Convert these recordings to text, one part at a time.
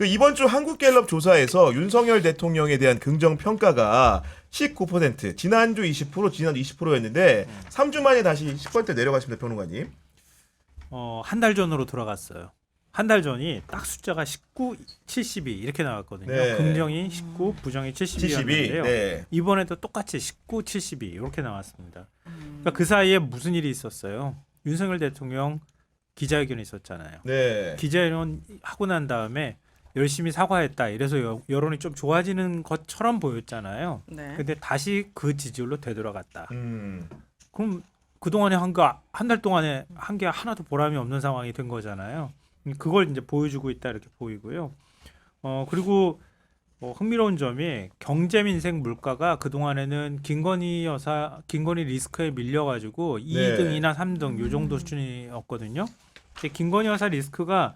그 이번 주 한국갤럽 조사에서 윤석열 대통령에 대한 긍정 평가가 19%, 지난주 20%, 지난주 20%였는데 3주 만에 다시 10%대 내려갔습니다, 평론가님. 한 달 전으로 돌아갔어요. 한 달 전이 딱 숫자가 19, 72 이렇게 나왔거든요. 네. 긍정이 19, 부정이 72였는데요. 네. 이번에도 똑같이 19, 72 이렇게 나왔습니다. 그러니까 그 사이에 무슨 일이 있었어요? 윤석열 대통령 기자회견이 있었잖아요. 네. 기자회견 하고 난 다음에 열심히 사과했다. 이래서 여론이 좀 좋아지는 것처럼 보였잖아요. 네. 근데 다시 그 지지율로 되돌아갔다. 음. 그럼 그동안에 한 달 동안에 한 게 하나도 보람이 없는 상황이 된 거잖아요. 그걸 이제 보여주고 있다 이렇게 보이고요. 그리고 흥미로운 점이 경제 민생 물가가 그동안에는 김건희 리스크에 밀려가지고 2등이나 3등 요 정도 수준이었거든요. 근데 김건희 여사 리스크가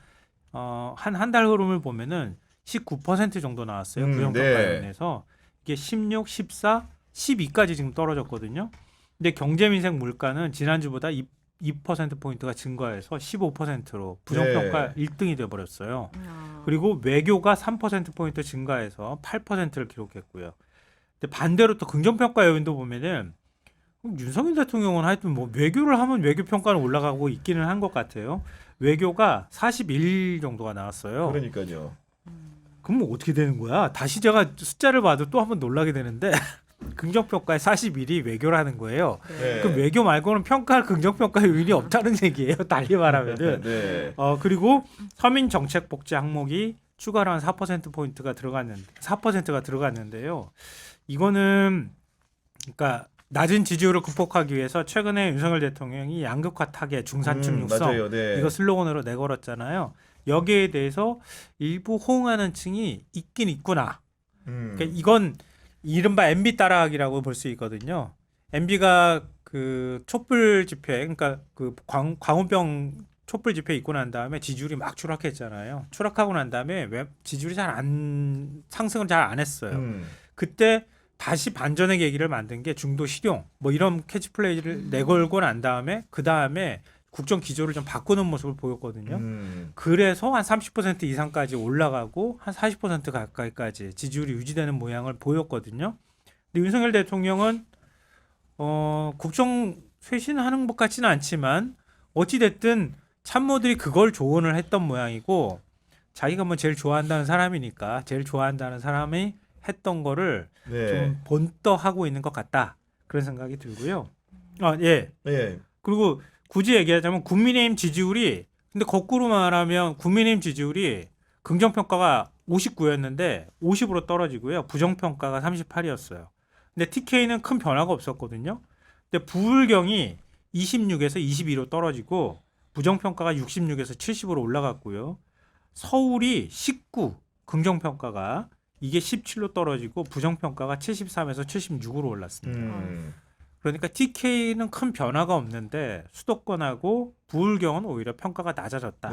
한 달 흐름을 보면은 19% 정도 나왔어요. 부정평가위원회에서 이게 16, 14, 12까지 지금 떨어졌거든요. 근데 경제 민생 물가는 지난주보다 2%포인트가 증가해서 15%로 부정평가 1등이 돼버렸어요. 그리고 외교가 3%포인트 증가해서 8%를 기록했고요. 근데 반대로 또 긍정평가 요인도 보면은 윤석열 대통령은 하여튼 뭐 외교를 하면 외교평가는 올라가고 있기는 한 것 같아요. 외교가 41 정도가 나왔어요. 그러니까요. 그럼 뭐 어떻게 되는 거야? 다시 제가 숫자를 봐도 또 한번 놀라게 되는데 긍정평가의 41이 외교라는 거예요. 네. 그럼 외교 말고는 긍정평가 요인이 없다는 얘기예요. 달리 말하면은. 네. 그리고 서민 정책 복지 항목이 추가로 한 4%포인트가 들어갔는데 4%가 들어갔는데요. 이거는 그러니까 낮은 지지율을 극복하기 위해서 최근에 윤석열 대통령이 양극화 타개 중산층 육성 맞아요. 네. 이거 슬로건으로 내걸었잖아요. 여기에 대해서 일부 호응하는 층이 있긴 있구나. 그러니까 이건 이른바 MB 따라하기라고 볼 수 있거든요. MB가 그 촛불 집회, 그러니까 그 광우병 촛불 집회 있고 난 다음에 지지율이 막 추락했잖아요. 추락하고 난 다음에 왜 지지율이 상승을 잘 안 했어요. 그때 다시 반전의 계기를 만든 게 중도 실용 뭐 이런 캐치플레이를 내걸고 난 다음에 그 다음에 국정 기조를 좀 바꾸는 모습을 보였거든요. 그래서 한 30% 이상까지 올라가고 한 40% 가까이까지 지지율이 유지되는 모양을 보였거든요. 근데 윤석열 대통령은 국정 쇄신하는 것 같지는 않지만 어찌 됐든 참모들이 그걸 조언을 했던 모양이고 자기가 뭐 제일 좋아한다는 사람이니까 제일 좋아한다는 사람이 했던 거를 좀 본떠하고 있는 것 같다 그런 생각이 들고요. 예. 그리고 굳이 얘기하자면 국민의힘 지지율이 근데 거꾸로 말하면 국민의힘 지지율이 긍정평가가 59였는데 50으로 떨어지고요. 부정평가가 38이었어요. 근데 TK는 큰 변화가 없었거든요. 근데 부울경이 26에서 22로 떨어지고 부정평가가 66에서 70으로 올라갔고요. 서울이 19 긍정평가가 이게 17로 떨어지고 부정평가가 73에서 76으로 올랐습니다. 그러니까 TK는 큰 변화가 없는데 수도권하고 부울경은 오히려 평가가 낮아졌다.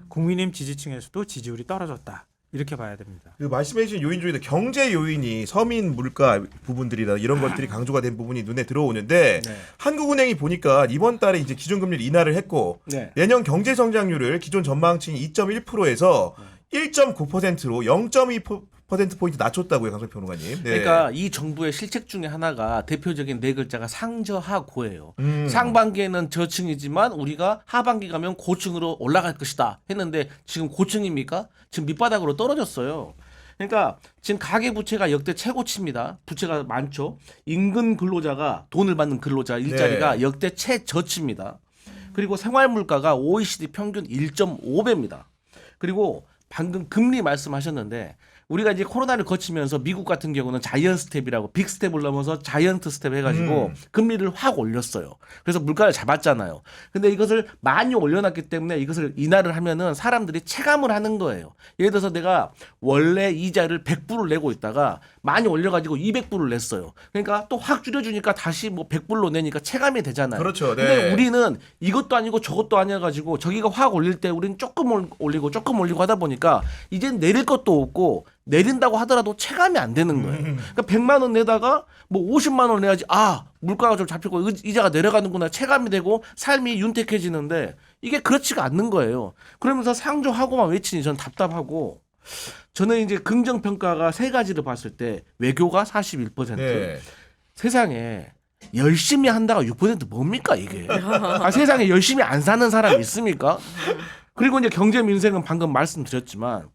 국민의힘 지지층에서도 지지율이 떨어졌다. 이렇게 봐야 됩니다. 그 말씀해주신 요인 중에도 경제 요인이 서민 물가 부분들이나 이런 것들이 강조가 된 부분이 눈에 들어오는데 한국은행이 보니까 이번 달에 이제 기준금리를 인하를 했고 내년 경제 성장률을 기존 전망치인 2.1%에서 1.9%로 0.2%포인트 낮췄다고요, 강성 평론가님. 그러니까 이 정부의 실책 중에 하나가 대표적인 네 글자가 상저하고예요. 상반기에는 저층이지만 우리가 하반기 가면 고층으로 올라갈 것이다 했는데 지금 고층입니까? 지금 밑바닥으로 떨어졌어요. 그러니까 지금 가계부채가 역대 최고치입니다. 부채가 많죠. 인근 근로자가 돈을 받는 근로자 일자리가 역대 최저치입니다. 그리고 생활물가가 OECD 평균 1.5배입니다. 그리고 방금 금리 말씀하셨는데 우리가 이제 코로나를 거치면서 미국 같은 경우는 자이언트 스텝이라고 빅 스텝을 넘어서 자이언트 스텝 해가지고 금리를 확 올렸어요. 그래서 물가를 잡았잖아요. 근데 이것을 많이 올려놨기 때문에 이것을 인하를 하면은 사람들이 체감을 하는 거예요. 예를 들어서 내가 원래 이자를 100불을 내고 있다가 많이 올려가지고 200불을 냈어요. 그러니까 또 확 줄여주니까 다시 뭐 100불로 내니까 체감이 되잖아요. 그렇죠. 네. 근데 우리는 이것도 아니고 저것도 아니어가지고 저기가 확 올릴 때 우리는 조금 올리고 하다 보니까 이젠 내릴 것도 없고 내린다고 하더라도 체감이 안 되는 거예요. 그러니까 100만 원 내다가 뭐 50만 원 내야지 물가가 좀 잡히고 이자가 내려가는구나 체감이 되고 삶이 윤택해지는데 이게 그렇지가 않는 거예요. 그러면서 상조하고만 외치니 전 답답하고 저는 이제 긍정 평가가 세 가지를 봤을 때 외교가 41%. 네. 세상에 열심히 한다가 6% 뭡니까 이게? 세상에 열심히 안 사는 사람 있습니까? 그리고 이제 경제 민생은 방금 말씀드렸지만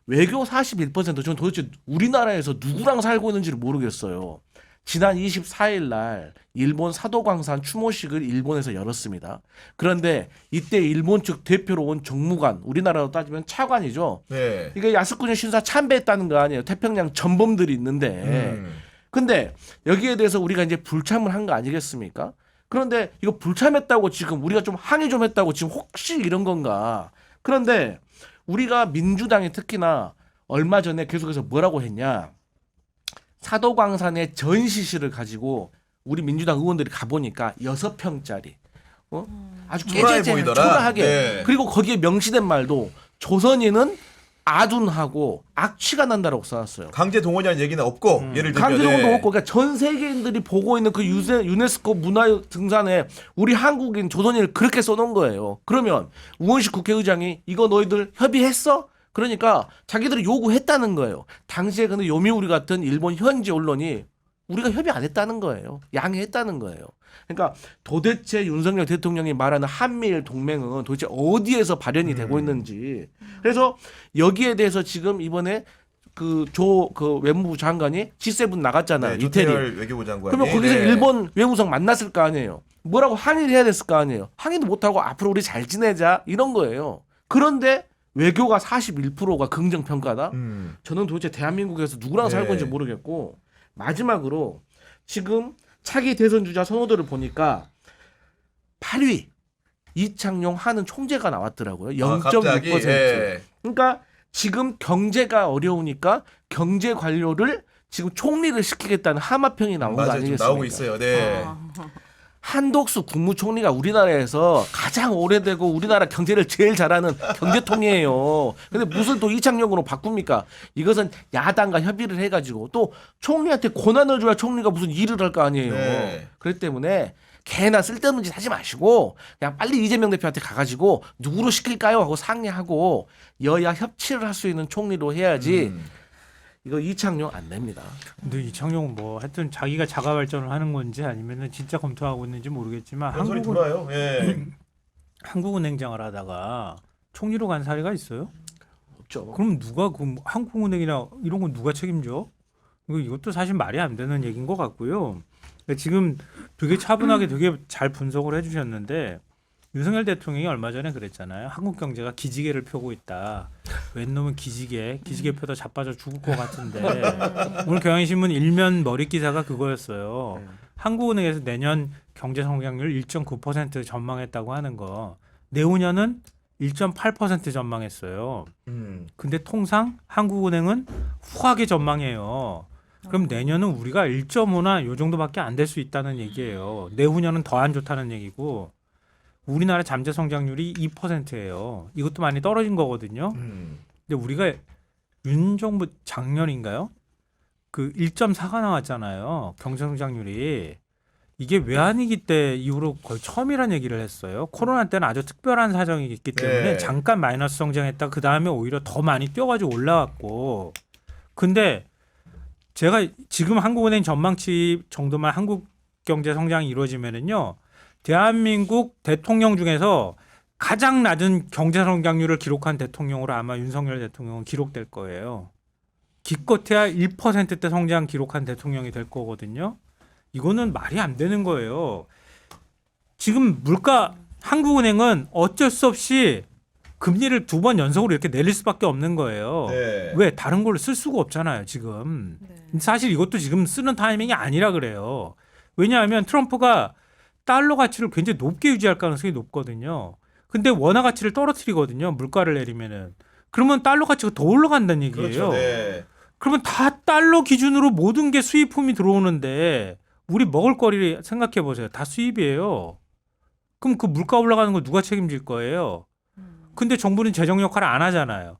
외교 41%. 저는 도대체 우리나라에서 누구랑 살고 있는지를 모르겠어요. 지난 24일 날 일본 사도광산 추모식을 일본에서 열었습니다. 그런데 이때 일본 측 대표로 온 정무관, 우리나라로 따지면 차관이죠. 네. 이게 야스쿠니 신사 참배했다는 거 아니에요. 태평양 전범들이 있는데. 근데 여기에 대해서 우리가 이제 불참을 한 거 아니겠습니까? 그런데 이거 불참했다고 지금 우리가 좀 항의 좀 했다고 지금 혹시 이런 건가? 그런데 우리가 민주당이 특히나 얼마 전에 계속해서 뭐라고 했냐? 사도광산의 전시실을 가지고 우리 민주당 의원들이 가보니까 6평짜리 아주 초라해 깨끗해 보이더라. 초라하게 네. 그리고 거기에 명시된 말도 조선인은 아둔하고 악취가 난다라고 써놨어요. 강제 동원이라는 얘기는 없고 예를 들면 강제동원도 없고 그러니까 전 세계인들이 보고 있는 그 유네스코 문화등산에 우리 한국인 조선인을 그렇게 써놓은 거예요. 그러면 우원식 국회의장이 이거 너희들 협의했어? 그러니까 자기들이 요구했다는 거예요. 당시에 근데 요미우리 같은 일본 현지 언론이 우리가 협의 안 했다는 거예요. 양해했다는 거예요. 그러니까 도대체 윤석열 대통령이 말하는 한미일 동맹은 도대체 어디에서 발현이 되고 있는지. 그래서 여기에 대해서 지금 이번에 그 외무부 장관이 G7 나갔잖아요. 네, 이태리. 조태열 외교부 장관이. 그러면 거기서 네. 일본 외무성 만났을 거 아니에요. 뭐라고 항의를 해야 됐을 거 아니에요. 항의도 못하고 앞으로 우리 잘 지내자 이런 거예요. 그런데 외교가 41%가 긍정평가다? 저는 도대체 대한민국에서 누구랑 살고 있는지 모르겠고 마지막으로 지금 차기 대선 주자 선호도를 보니까 8위 이창용 하는 총재가 나왔더라고요. 0.6%. 예. 그러니까 지금 경제가 어려우니까 경제 관료를 지금 총리를 시키겠다는 하마평이 나온 거 맞아요. 아니겠습니까? 나오고 있어요. 네. 한독수 국무총리가 우리나라에서 가장 오래되고 우리나라 경제를 제일 잘하는 경제통이에요. 근데 무슨 또 이창용으로 바꿉니까? 이것은 야당과 협의를 해가지고 또 총리한테 권한을 줘야 총리가 무슨 일을 할 거 아니에요. 네. 그렇기 때문에 개나 쓸데없는 짓 하지 마시고 그냥 빨리 이재명 대표한테 가가지고 누구로 시킬까요? 하고 상의하고 여야 협치를 할 수 있는 총리로 해야지 이거 이창용 안 됩니다. 근데 이창용은 뭐 하여튼 자기가 자가 발전을 하는 건지 아니면은 진짜 검토하고 있는지 모르겠지만 그런 소리 돌아요. 예. 한국은행장을 하다가 총리로 간 사례가 있어요? 없죠. 그럼 누가 그 한국은행이나 이런 건 누가 책임져? 이것도 사실 말이 안 되는 얘기인 것 같고요. 그러니까 지금 되게 차분하게 되게 잘 분석을 해주셨는데 윤석열 대통령이 얼마 전에 그랬잖아요. 한국 경제가 기지개를 펴고 있다. 웬 놈은 기지개 펴다 자빠져 죽을 것 같은데 오늘 경향신문 일면 머릿 기사가 그거였어요. 한국은행에서 내년 경제 성장률 1.9% 전망했다고 하는 거 내후년은 1.8% 전망했어요. 근데 통상 한국은행은 후하게 전망해요. 그럼 내년은 우리가 1.5나 요 정도밖에 안 될 수 있다는 얘기예요. 내후년은 더 안 좋다는 얘기고 우리나라 잠재 성장률이 2%예요. 이것도 많이 떨어진 거거든요. 근데 우리가 윤 정부 작년인가요? 그 1.4가 나왔잖아요. 경제 성장률이. 이게 외환위기 때 이후로 거의 처음이란 얘기를 했어요. 코로나 때는 아주 특별한 사정이 있기 때문에 네. 잠깐 마이너스 성장했다. 그 다음에 오히려 더 많이 뛰어가지고 올라왔고. 근데 제가 지금 한국은행 전망치 정도만 한국 경제 성장이 이루어지면은요. 대한민국 대통령 중에서 가장 낮은 경제 성장률을 기록한 대통령으로 아마 윤석열 대통령은 기록될 거예요. 기껏해야 1%대 성장 기록한 대통령이 될 거거든요. 이거는 말이 안 되는 거예요. 지금 한국은행은 어쩔 수 없이 금리를 2번 연속으로 이렇게 내릴 수밖에 없는 거예요. 네. 왜? 다른 걸로 쓸 수가 없잖아요, 지금. 사실 이것도 지금 쓰는 타이밍이 아니라 그래요. 왜냐하면 트럼프가 달러 가치를 굉장히 높게 유지할 가능성이 높거든요. 근데 원화 가치를 떨어뜨리거든요. 물가를 내리면은. 그러면 달러 가치가 더 올라간다는 얘기예요. 그렇죠. 네. 그러면 다 달러 기준으로 모든 게 수입품이 들어오는데 우리 먹을거리 생각해 보세요. 다 수입이에요. 그럼 그 물가 올라가는 거 누가 책임질 거예요? 근데 정부는 재정 역할을 안 하잖아요.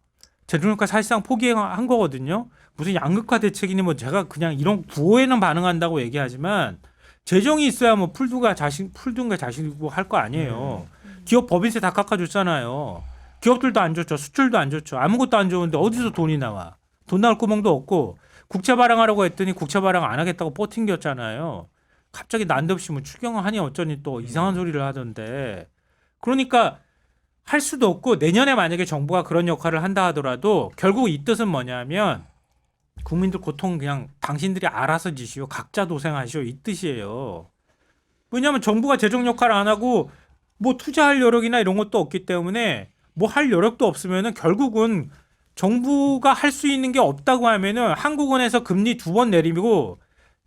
재정 역할 사실상 포기한 거거든요. 무슨 양극화 대책이니 뭐 제가 그냥 이런 구호에는 반응한다고 얘기하지만 재정이 있어야 뭐 풀든가 자시고 할 거 아니에요. 기업 법인세 다 깎아줬잖아요. 기업들도 안 좋죠. 수출도 안 좋죠. 아무것도 안 좋은데 어디서 돈이 나와? 돈 나올 구멍도 없고 국채 발행하라고 했더니 국채 발행 안 하겠다고 뻗팅겼잖아요. 갑자기 난데없이 뭐 추경하니 어쩌니 또 이상한 소리를 하던데. 그러니까 할 수도 없고 내년에 만약에 정부가 그런 역할을 한다 하더라도 결국 이 뜻은 뭐냐면 국민들 고통 그냥 당신들이 알아서 지시오. 각자 도생하시오. 이 뜻이에요. 왜냐하면 정부가 재정 역할을 안 하고 뭐 투자할 여력이나 이런 것도 없기 때문에 뭐 할 여력도 없으면은 결국은 정부가 할 수 있는 게 없다고 하면은 한국은행에서 금리 2번 내리고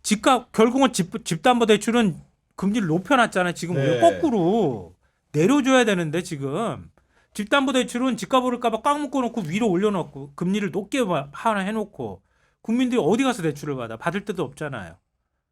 집값 결국은 집담보대출은 금리를 높여놨잖아요. 지금 네. 왜 거꾸로 내려줘야 되는데 지금 집담보대출은 집값 오를까봐 꽉 묶어놓고 위로 올려놓고 금리를 높게 하나 해놓고 국민들이 어디 가서 대출을 받을 데도 없잖아요.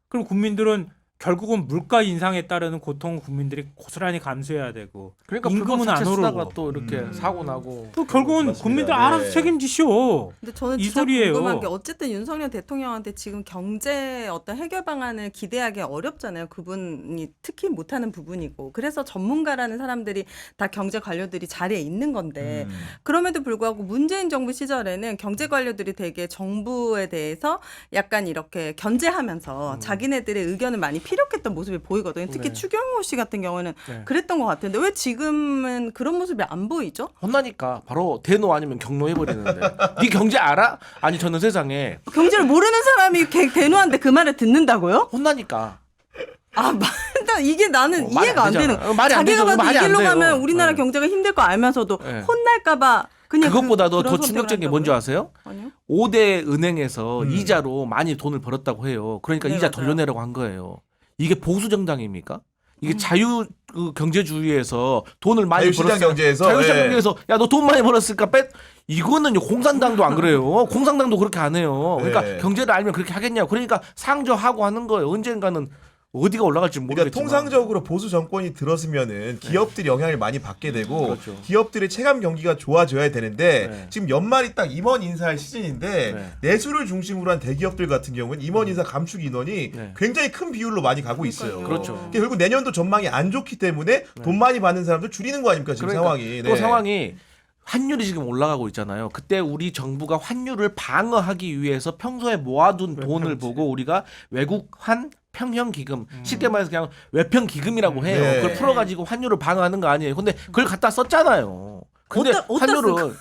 그럼 국민들은 결국은 물가 인상에 따르는 고통 국민들이 고스란히 감수해야 되고 그러니까 임금은 안 쓰다가 오르고 또 이렇게 사고 나고. 또 결국은 맞습니다. 국민들 네. 알아서 책임지시오. 근데 저는 이 진짜 소리예요. 궁금한 게 어쨌든 윤석열 대통령한테 지금 경제 어떤 해결 방안을 기대하기 어렵잖아요. 그분이 특히 못하는 부분이고 그래서 전문가라는 사람들이 다 경제 관료들이 자리에 있는 건데 그럼에도 불구하고 문재인 정부 시절에는 경제 관료들이 되게 정부에 대해서 약간 이렇게 견제하면서 자기네들의 의견을 많이 피력했던 모습이 보이거든요. 특히 네. 추경호 씨 같은 경우는 네. 그랬던 것 같은데 왜 지금은 그런 모습이 안 보이죠? 혼나니까 바로 대노 아니면 경노 해버리는데. 네 경제 알아? 아니 저는 세상에 경제를 모르는 사람이 대노한테 그 말을 듣는다고요? 혼나니까. 아, 말도 이게 나는 말이 이해가 안 안 되는. 되잖아. 말이 안 자기가 되죠. 봐도 말이 이 안 길로 돼요. 가면 우리나라 네. 경제가 힘들 거 알면서도 네. 혼날까봐 그냥 그것보다도 그런 더 선택을 충격적인 게 한다고요? 뭔지 아세요? 아니요. 5대 은행에서 이자로 많이 돈을 벌었다고 해요. 그러니까 네, 이자 맞아요. 돌려내라고 한 거예요. 이게 보수 정당입니까? 이게 자유 경제주의에서 돈을 많이 자유시장 벌었어. 경제에서 자유시장 예. 경제에서 야 너 돈 많이 벌었으니까 이거는 공산당도 안 그래요. 공산당도 그렇게 안 해요. 그러니까 네. 경제를 알면 그렇게 하겠냐고. 그러니까 상저하고 하는 거예요. 언젠가는 어디가 올라갈지 그러니까 모르겠지만. 통상적으로 보수 정권이 들었으면은 기업들이 영향을 많이 받게 되고 그렇죠. 기업들의 체감 경기가 좋아져야 되는데 네. 지금 연말이 딱 임원 인사할 시즌인데 네. 내수를 중심으로 한 대기업들 같은 경우는 임원 인사 감축 인원이 네. 굉장히 큰 비율로 많이 가고 있어요. 그렇죠. 그러니까 결국 내년도 전망이 안 좋기 때문에 돈 많이 받는 사람들 줄이는 거 아닙니까 지금 그러니까 상황이. 또 상황이 환율이 지금 올라가고 있잖아요. 그때 우리 정부가 환율을 방어하기 위해서 평소에 모아둔 돈을 보고 우리가 외국환 평형 기금, 쉽게 말해서 그냥 외평 기금이라고 해요. 네. 그걸 풀어가지고 환율을 방어하는 거 아니에요. 근데 그걸 갖다 썼잖아요. 근데 어디다 환율을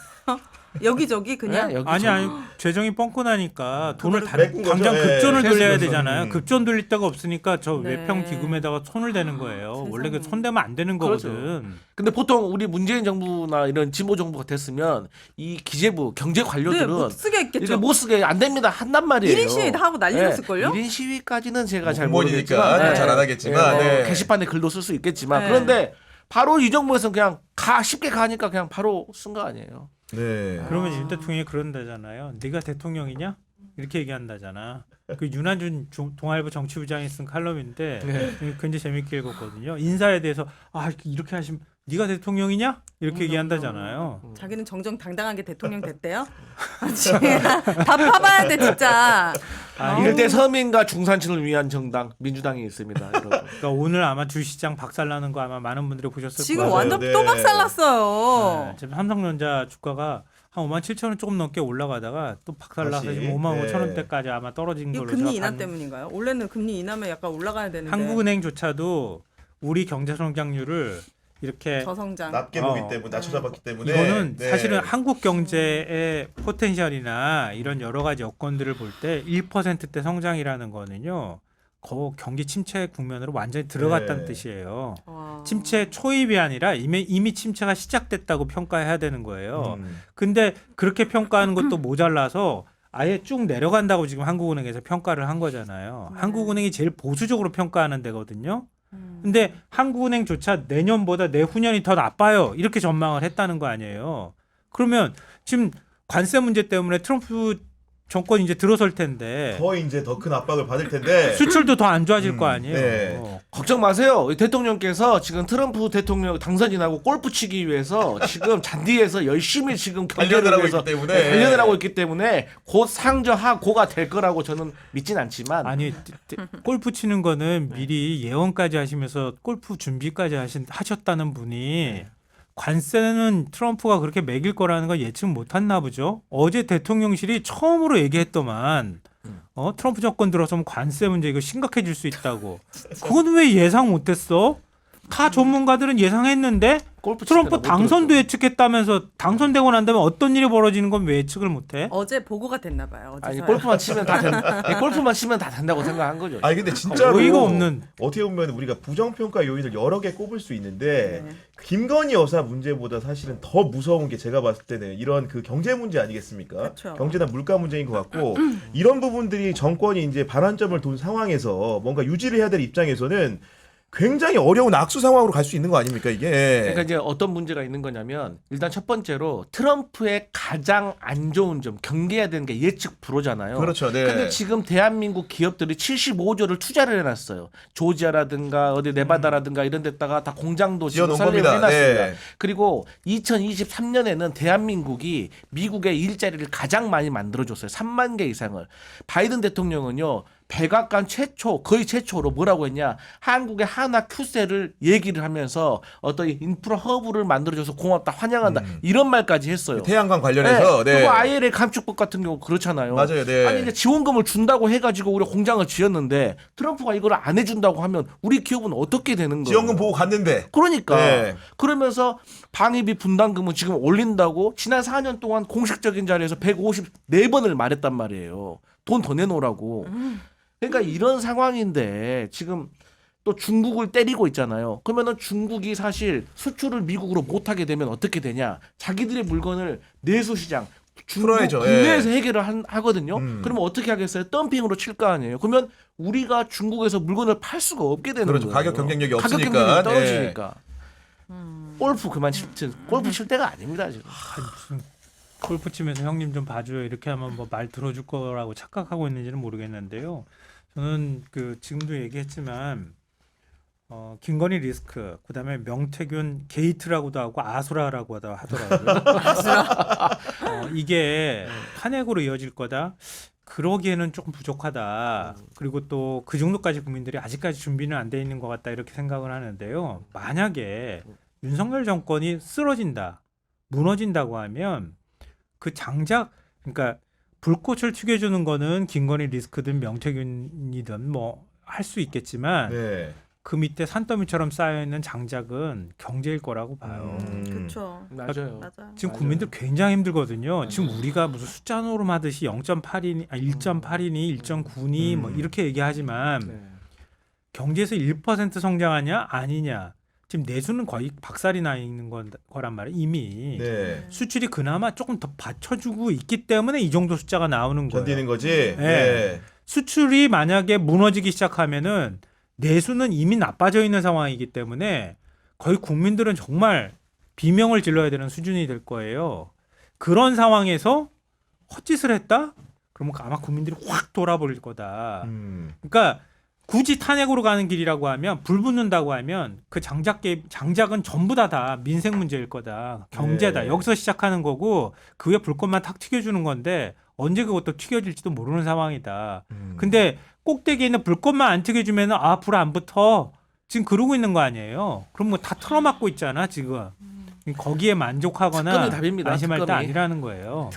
여기저기 그냥 네, 여기 아니 재정이 뻥끗하니까 돈을 그거를 메꾼 거죠. 당장 예. 급전을 돌려야 세수면서. 되잖아요. 급전 돌릴 데가 없으니까 저 네. 외평 기금에다가 손을 대는 거예요. 원래 그 세상에. 손대면 안 되는 그렇죠. 거거든. 근데 보통 우리 문재인 정부나 이런 진보 정부가 됐으면 이 기재부 경제 네, 관료들은 못 쓰게 이렇게 했겠죠. 못 쓰게 안 됩니다. 한단 말이에요. 1인 시위 다 하고 난리 났을걸요? 1인 시위까지는 제가 잘 공무원이니까 모르겠지만 잘 안 하겠지만, 네. 게시판에 글도 쓸 수 있겠지만 네. 그런데 바로 이 정부에서는 그냥 쉽게 가니까 그냥 바로 쓴 거 아니에요. 네. 그러면 윤 대통령이 그런다잖아요. 네가 대통령이냐? 이렇게 얘기한다잖아. 그 윤한준 동아일보 정치부장이 쓴 칼럼인데 굉장히 재밌게 읽었거든요. 인사에 대해서 이렇게 하시면 네가 대통령이냐? 이렇게 얘기한다잖아요. 자기는 정정당당하게 대통령 됐대요. 다 파봐야 돼 진짜. 이럴 때 서민과 중산층을 위한 정당 민주당이 있습니다. 여러분. 그러니까 오늘 아마 주시장 박살나는 거 아마 많은 분들이 보셨을 지금 거예요. 완전 네. 또 박살났어요. 네, 지금 삼성전자 주가가 한 57,000원 조금 넘게 올라가다가 또 박살나서 다시? 지금 55,000원대까지 네. 아마 떨어진 이거 걸로 금리 제가 인하 봤는데 때문인가요? 원래는 금리 인하면 약간 올라가야 되는데. 한국은행조차도 우리 경제 성장률을 이렇게 저성장. 낮게 보기 때문에 낮춰 잡았기 때문에 이거는 네. 사실은 한국 경제의 포텐셜이나 이런 여러 가지 여건들을 볼 때 1%대 성장이라는 거는요. 경기 침체 국면으로 완전히 들어갔다는 네. 뜻이에요. 와. 침체 초입이 아니라 이미 침체가 시작됐다고 평가해야 되는 거예요. 음. 근데 그렇게 평가하는 것도 모자라서 아예 쭉 내려간다고 지금 한국은행에서 평가를 한 거잖아요. 네. 한국은행이 제일 보수적으로 평가하는 데거든요. 음. 근데 한국은행조차 내년보다 내후년이 더 나빠요. 이렇게 전망을 했다는 거 아니에요. 그러면 지금 관세 문제 때문에 트럼프 정권이 이제 들어설 텐데 더 이제 더 큰 압박을 받을 텐데 수출도 더 안 좋아질 거 아니에요. 네. 걱정 마세요. 대통령께서 지금 트럼프 대통령 당선인하고 골프 치기 위해서 지금 잔디에서 열심히 지금 단련을 경제를 하고 위해서 있기 때문에. 단련을 하고 있기 때문에 곧 상저하고가 될 거라고 저는 믿진 않지만 아니 골프 치는 거는 미리 예언까지 하시면서 골프 준비까지 하셨다는 분이 관세는 트럼프가 그렇게 매길 거라는 걸 예측 못했나 보죠. 어제 대통령실이 처음으로 얘기했더만 트럼프 정권 들어서면 관세 문제 이거 심각해질 수 있다고. 그건 왜 예상 못했어? 다 전문가들은 예상했는데 골프 트럼프 치다가 못 당선도 들었죠. 예측했다면서 당선되고 난 다음에 어떤 일이 벌어지는 건 왜 예측을 못해? 어제 보고가 됐나 봐요. 어제 아니 사연. 골프만 치면 다 된다. 골프만 치면 다 된다고 생각한 거죠. 아니 근데 진짜로 어이가 없는. 어떻게 보면 우리가 부정평가 요인을 여러 개 꼽을 수 있는데 네. 김건희 여사 문제보다 사실은 더 무서운 게 제가 봤을 때는 이런 그 경제 문제 아니겠습니까? 그쵸. 경제나 물가 문제인 것 같고 이런 부분들이 정권이 이제 반환점을 돈 상황에서 뭔가 유지를 해야 될 입장에서는 굉장히 어려운 악수 상황으로 갈 수 있는 거 아닙니까 이게? 그러니까 이제 어떤 문제가 있는 거냐면 일단 첫 번째로 트럼프의 가장 안 좋은 점 경계해야 되는 게 예측 불허잖아요. 그렇죠. 네. 근데 지금 대한민국 기업들이 75조를 투자를 해놨어요. 조지아라든가 어디 네바다라든가 이런 데다가 다 공장도 지금 지어놓은 설립을 겁니다. 해놨습니다. 네. 그리고 2023년에는 대한민국이 미국의 일자리를 가장 많이 만들어줬어요. 3만 개 이상을. 바이든 대통령은요. 백악관 최초 거의 최초로 뭐라고 했냐 한국의 한화 큐세를 얘기를 하면서 어떤 인프라 허브를 만들어줘서 고맙다 환영한다 이런 말까지 했어요. 태양광 관련해서 네. 그리고 ILA 감축법 같은 경우 그렇잖아요. 맞아요. 네. 아니 이제 지원금을 준다고 해가지고 우리 공장을 지었는데 트럼프가 이걸 안 해준다고 하면 우리 기업은 어떻게 되는 거예요? 지원금 보고 갔는데. 그러니까 네. 그러면서 방위비 분담금을 지금 올린다고 지난 4년 동안 공식적인 자리에서 154번을 말했단 말이에요. 돈 더 내놓으라고. 그러니까 이런 상황인데 지금 또 중국을 때리고 있잖아요. 그러면은 중국이 사실 수출을 미국으로 못하게 되면 어떻게 되냐? 자기들의 물건을 내수 시장 중국 풀어야죠. 국내에서 예. 해결을 하거든요. 그러면 어떻게 하겠어요? 덤핑으로 칠 거 아니에요. 그러면 우리가 중국에서 물건을 팔 수가 없게 되는 그렇죠. 거예요. 가격 경쟁력이 가격 없으니까. 경쟁력이 떨어지니까. 골프 그만 골프 칠 때가 아닙니다 지금. 무슨 골프 치면서 형님 좀 봐줘요 이렇게 하면 뭐 말 들어줄 거라고 착각하고 있는지는 모르겠는데요. 저는 그 지금도 얘기했지만 김건희 리스크 그다음에 명태균 게이트라고도 하고 아수라라고 하더라고요. 이게 탄핵으로 이어질 거다. 그러기에는 조금 부족하다. 그리고 또 그 정도까지 국민들이 아직까지 준비는 안 돼 있는 것 같다 이렇게 생각을 하는데요. 만약에 윤석열 정권이 쓰러진다, 무너진다고 하면 그 장작 그러니까 불꽃을 튀겨주는 거는 김건희 리스크든 명태균이든 뭐 할 수 있겠지만 네. 그 밑에 산더미처럼 쌓여 있는 장작은 경제일 거라고 봐요. 그렇죠. 맞아요. 맞아. 지금 맞아요. 국민들 굉장히 힘들거든요. 지금 우리가 무슨 숫자 노름하듯이 0.8이니 1.8이니 1.9니 뭐 이렇게 얘기하지만 네. 경제에서 1% 성장하냐 아니냐. 지금 내수는 거의 박살이 나 있는 거란 말이에요. 이미 네. 수출이 그나마 조금 더 받쳐주고 있기 때문에 이 정도 숫자가 나오는 거예요. 견디는 거지. 네. 수출이 만약에 무너지기 시작하면은 내수는 이미 나빠져 있는 상황이기 때문에 거의 국민들은 정말 비명을 질러야 되는 수준이 될 거예요. 그런 상황에서 헛짓을 했다? 그러면 아마 국민들이 확 돌아버릴 거다. 그러니까 굳이 탄핵으로 가는 길이라고 하면 불 붙는다고 하면 그 장작은 전부 다 민생 문제일 거다. 경제다. 네. 여기서 시작하는 거고 그 위에 불꽃만 탁 튀겨주는 건데 언제 그것도 튀겨질지도 모르는 상황이다. 근데 꼭대기에 있는 불꽃만 안 튀겨주면 불 안 붙어. 지금 그러고 있는 거 아니에요. 그럼 뭐 다 틀어막고 있잖아 지금. 거기에 만족하거나 특검이 답입니다, 안심할 때 특검이. 아니라는 거예요.